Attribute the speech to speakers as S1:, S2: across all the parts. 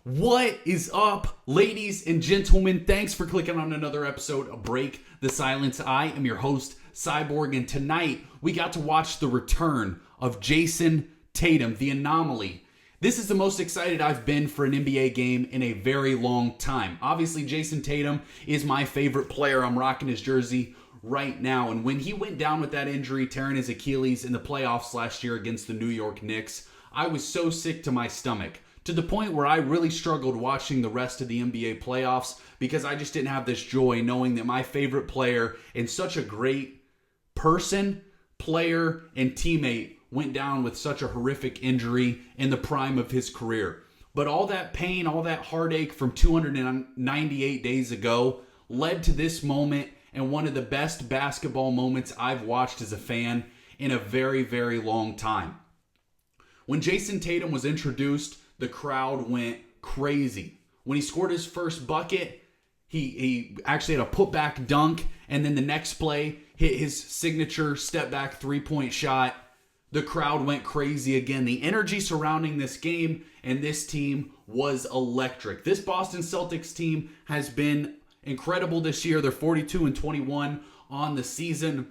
S1: What is up, ladies and gentlemen? Thanks for clicking on another episode of Break the Silence. I am your host, Cyborg, and tonight we got to watch the return of Jayson Tatum, the anomaly. This is the most excited I've been for an NBA game in a very long time. Obviously, Jayson Tatum is my favorite player. I'm rocking his jersey right now. And when he went down with that injury, tearing his Achilles in the playoffs last year against the New York Knicks, I was so sick to my stomach, to the point where I really struggled watching the rest of the NBA playoffs because I just didn't have this joy knowing that my favorite player and such a great person, player, and teammate went down with such a horrific injury in the prime of his career. But all that pain, all that heartache from 298 days ago led to this moment and one of the best basketball moments I've watched as a fan in a very, very long time. When Jayson Tatum was introduced, the crowd went crazy. When he scored his first bucket, he actually had a putback dunk, and then the next play hit his signature step-back three-point shot. The crowd went crazy again. The energy surrounding this game and this team was electric. This Boston Celtics team has been incredible this year. They're 42-21 on the season,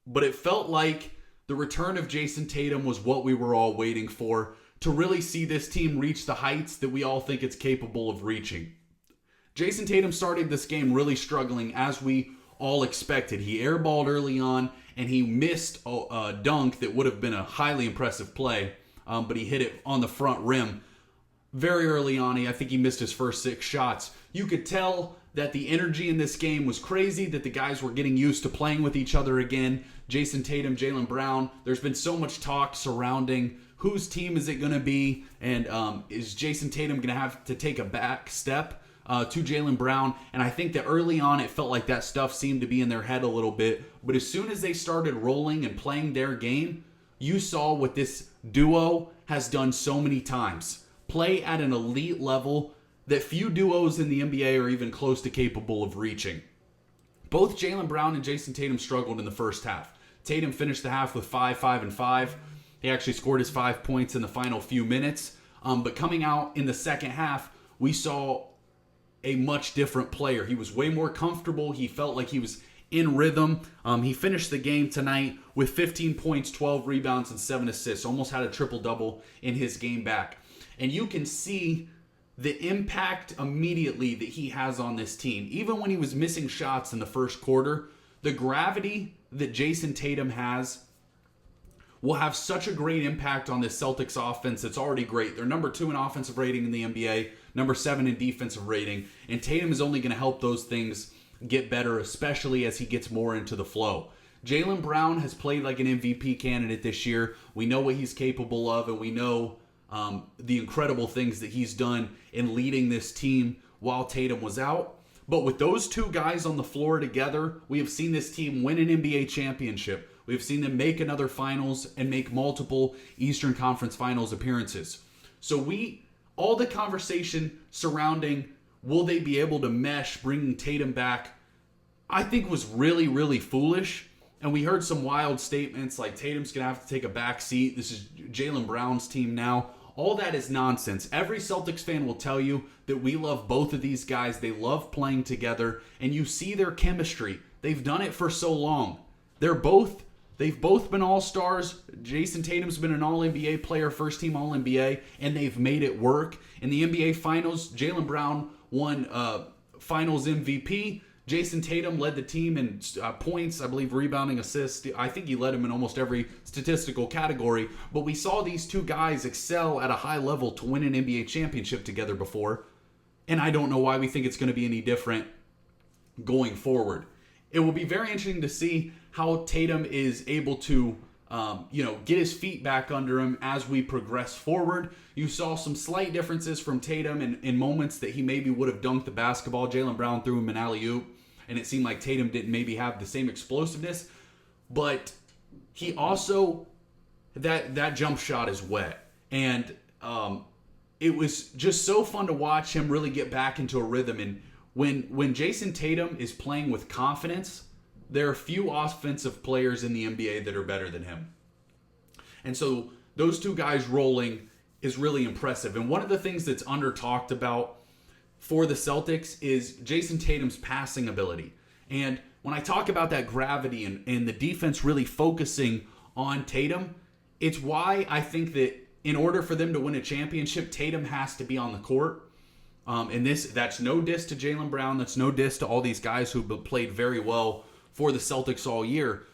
S1: but it felt like the return of Jayson Tatum was what we were all waiting for, to really see this team reach the heights that we all think it's capable of reaching. Jayson Tatum started this game really struggling, as we all expected. He airballed early on, and he missed a dunk that would have been a highly impressive play, but he hit it on the front rim very early on. I think he missed his first 6 shots. You could tell that the energy in this game was crazy, that the guys were getting used to playing with each other again. Jayson Tatum, Jaylen Brown, there's been so much talk surrounding whose team is it going to be, and is Jayson Tatum going to have to take a back step to Jaylen Brown? And I think that early on it felt like that stuff seemed to be in their head a little bit, but as soon as they started rolling and playing their game, you saw what this duo has done so many times. Play at an elite level that few duos in the NBA are even close to capable of reaching. Both Jaylen Brown and Jayson Tatum struggled in the first half. Tatum finished the half with 5 and 5. He actually scored his 5 points in the final few minutes. But coming out in the second half, we saw a much different player. He was way more comfortable. He felt like he was in rhythm. He finished the game tonight with 15 points, 12 rebounds, and 7 assists. Almost had a triple-double in his game back. And you can see the impact immediately that he has on this team. Even when he was missing shots in the first quarter, the gravity that Jayson Tatum has will have such a great impact on this Celtics offense. It's already great. They're number 2 in offensive rating in the NBA, number 7 in defensive rating, and Tatum is only going to help those things get better, especially as he gets more into the flow. Jaylen Brown has played like an MVP candidate this year. We know what he's capable of, and we know the incredible things that he's done in leading this team while Tatum was out. But with those two guys on the floor together, we have seen this team win an NBA championship. We've seen them make another finals and make multiple Eastern Conference Finals appearances. So all the conversation surrounding will they be able to mesh bringing Tatum back, I think was really, really foolish. And we heard some wild statements like Tatum's going to have to take a back seat. This is Jaylen Brown's team now. All that is nonsense. Every Celtics fan will tell you that we love both of these guys. They love playing together, and you see their chemistry. They've done it for so long. They've both been all-stars. Jayson Tatum's been an all-NBA player, first-team all-NBA, and they've made it work. In the NBA Finals, Jaylen Brown won Finals MVP. Jayson Tatum led the team in points, I believe, rebounding, assists. I think he led him in almost every statistical category. But we saw these two guys excel at a high level to win an NBA championship together before. And I don't know why we think it's going to be any different going forward. It will be very interesting to see how Tatum is able to get his feet back under him as we progress forward. You saw some slight differences from Tatum in moments that he maybe would have dunked the basketball. Jaylen Brown threw him an alley-oop, and it seemed like Tatum didn't maybe have the same explosiveness. But he also, that jump shot is wet. And it was just so fun to watch him really get back into a rhythm. And when Jayson Tatum is playing with confidence, there are few offensive players in the NBA that are better than him. And so those two guys rolling is really impressive. And one of the things that's under talked about for the Celtics is Jayson Tatum's passing ability. And when I talk about that gravity and the defense really focusing on Tatum, it's why I think that in order for them to win a championship, Tatum has to be on the court. And that's no diss to Jaylen Brown. That's no diss to all these guys who played very well for the Celtics all year.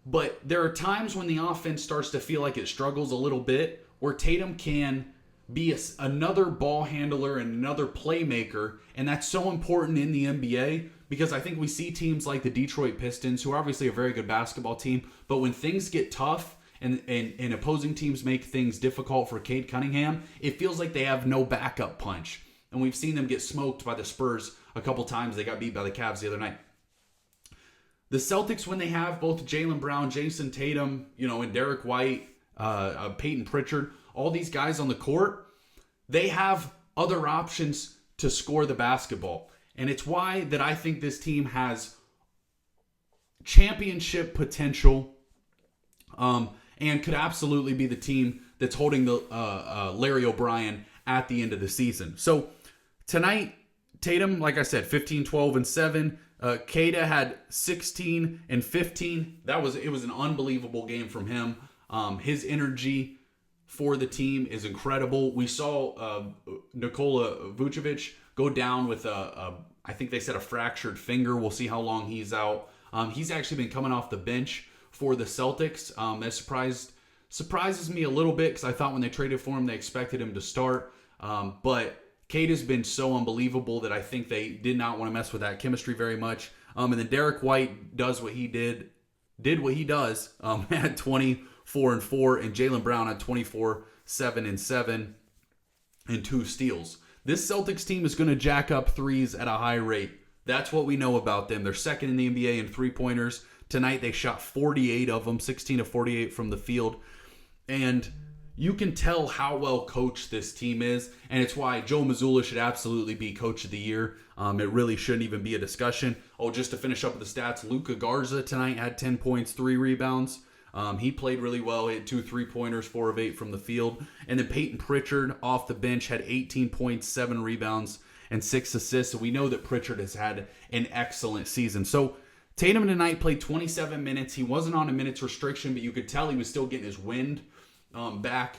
S1: But there are times when the offense starts to feel like it struggles a little bit, where Tatum can be another ball handler and another playmaker. And that's so important in the NBA, because I think we see teams like the Detroit Pistons, who are obviously a very good basketball team, but when things get tough and opposing teams make things difficult for Cade Cunningham, it feels like they have no backup punch. And we've seen them get smoked by the Spurs a couple times. They got beat by the Cavs the other night. The Celtics, when they have both Jaylen Brown, Jayson Tatum, and Derek White, Payton Prichard, all these guys on the court, they have other options to score the basketball. And it's why that I think this team has championship potential, and could absolutely be the team that's holding the Larry O'Brien at the end of the season. So tonight, Tatum, like I said, 15, 12, and 7. Queta had 16 and 15. It was an unbelievable game from him. His energy for the team is incredible. We saw Nikola Vucevic go down with I think they said a fractured finger. We'll see how long he's out. He's actually been coming off the bench for the Celtics. That surprises me a little bit, because I thought when they traded for him, they expected him to start. But Cade has been so unbelievable that I think they did not want to mess with that chemistry very much. And then Derek White does what he did what he does. Had 24 and 4, and Jaylen Brown had 24, 7 and 7, and 2 steals. This Celtics team is going to jack up threes at a high rate. That's what we know about them. They're second in the NBA in three-pointers. Tonight they shot 48 of them, 16 of 48 from the field. And you can tell how well coached this team is, and it's why Joe Mazzulla should absolutely be Coach of the Year. It really shouldn't even be a discussion. Just to finish up with the stats, Luka Garza tonight had 10 points, 3 rebounds. He played really well. He had 2 3-pointers, 4 of 8 from the field. And then Payton Prichard off the bench had 18 points, 7 rebounds, and 6 assists. So we know that Prichard has had an excellent season. So Tatum tonight played 27 minutes. He wasn't on a minutes restriction, but you could tell he was still getting his wind back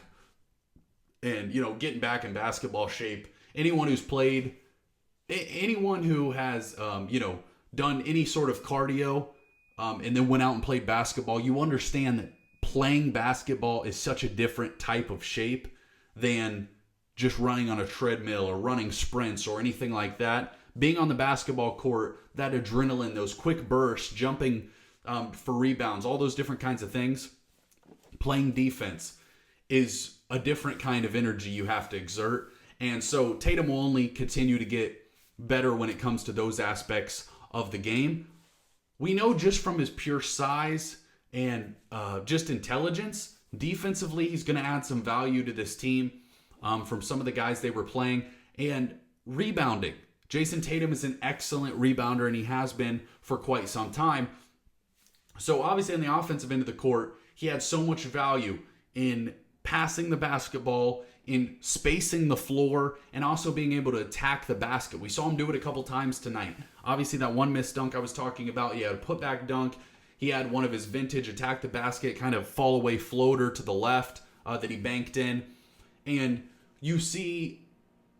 S1: and, getting back in basketball shape. Anyone who has, done any sort of cardio and then went out and played basketball, you understand that playing basketball is such a different type of shape than just running on a treadmill or running sprints or anything like that. Being on the basketball court, that adrenaline, those quick bursts, jumping for rebounds, all those different kinds of things, playing defense is a different kind of energy you have to exert. And so Tatum will only continue to get better when it comes to those aspects of the game. We know just from his pure size and just intelligence, defensively, he's going to add some value to this team from some of the guys they were playing. And rebounding. Jayson Tatum is an excellent rebounder, and he has been for quite some time. So obviously on the offensive end of the court, he had so much value in passing the basketball, in spacing the floor, and also being able to attack the basket. We saw him do it a couple times tonight. Obviously, that one missed dunk I was talking about, he had a putback dunk. He had one of his vintage attack the basket, kind of fall away floater to the left that he banked in. And you see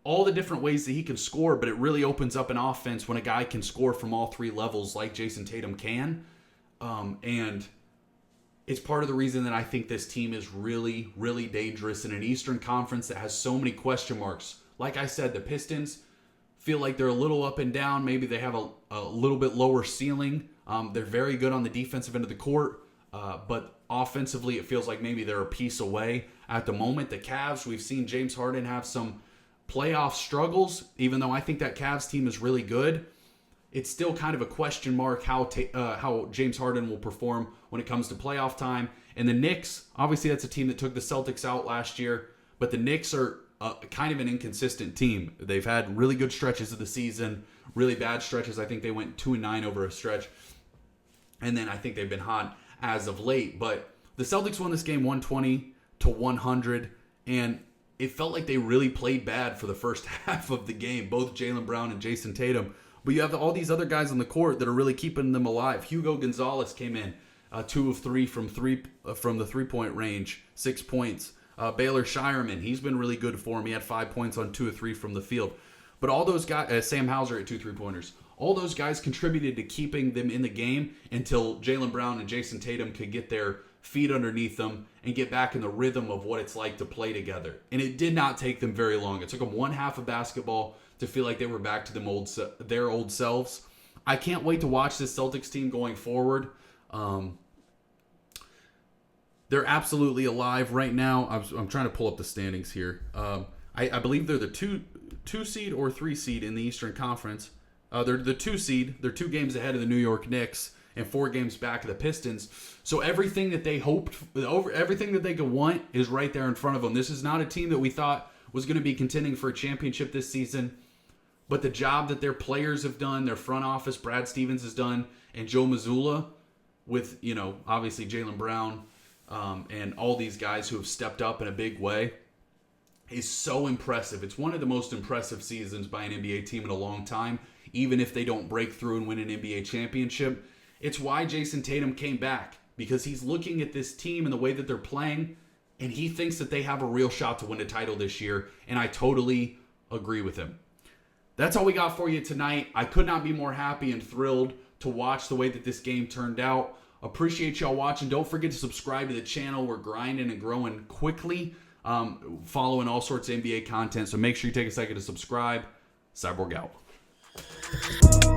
S1: all the different ways that he can score, but it really opens up an offense when a guy can score from all 3 levels like Jayson Tatum can. And it's part of the reason that I think this team is really, really dangerous in an Eastern Conference that has so many question marks. Like I said, the Pistons feel like they're a little up and down. Maybe they have a little bit lower ceiling. They're very good on the defensive end of the court, but offensively it feels like maybe they're a piece away at the moment. The Cavs, we've seen James Harden have some playoff struggles, even though I think that Cavs team is really good. It's still kind of a question mark how James Harden will perform when it comes to playoff time. And the Knicks, obviously that's a team that took the Celtics out last year, but the Knicks are kind of an inconsistent team. They've had really good stretches of the season, really bad stretches. I think they went 2-9 over a stretch. And then I think they've been hot as of late. But the Celtics won this game 120-100. And it felt like they really played bad for the first half of the game, both Jaylen Brown and Jayson Tatum. But you have all these other guys on the court that are really keeping them alive. Hugo Gonzalez came in 2 of 3 from the 3-point range, 6 points. Baylor Shireman, he's been really good for him. He had 5 points on 2 of 3 from the field. But all those guys, Sam Hauser at 2 3-pointers, all those guys contributed to keeping them in the game until Jaylen Brown and Jayson Tatum could get their feet underneath them and get back in the rhythm of what it's like to play together. And it did not take them very long. It took them one half of basketball to feel like they were back to their old selves. I can't wait to watch this Celtics team going forward. They're absolutely alive right now. I'm trying to pull up the standings here. I believe they're the two seed or 3 seed in the Eastern Conference. They're the 2 seed. They're 2 games ahead of the New York Knicks and 4 games back of the Pistons. So everything that they hoped, everything that they could want is right there in front of them. This is not a team that we thought was going to be contending for a championship this season. But the job that their players have done, their front office, Brad Stevens has done, and Joe Mazzulla with, obviously Jaylen Brown and all these guys who have stepped up in a big way is so impressive. It's one of the most impressive seasons by an NBA team in a long time, even if they don't break through and win an NBA championship. It's why Jayson Tatum came back, because he's looking at this team and the way that they're playing, and he thinks that they have a real shot to win a title this year, and I totally agree with him. That's all we got for you tonight. I could not be more happy and thrilled to watch the way that this game turned out. Appreciate y'all watching. Don't forget to subscribe to the channel. We're grinding and growing quickly, following all sorts of NBA content, so make sure you take a second to subscribe. Cyborg out.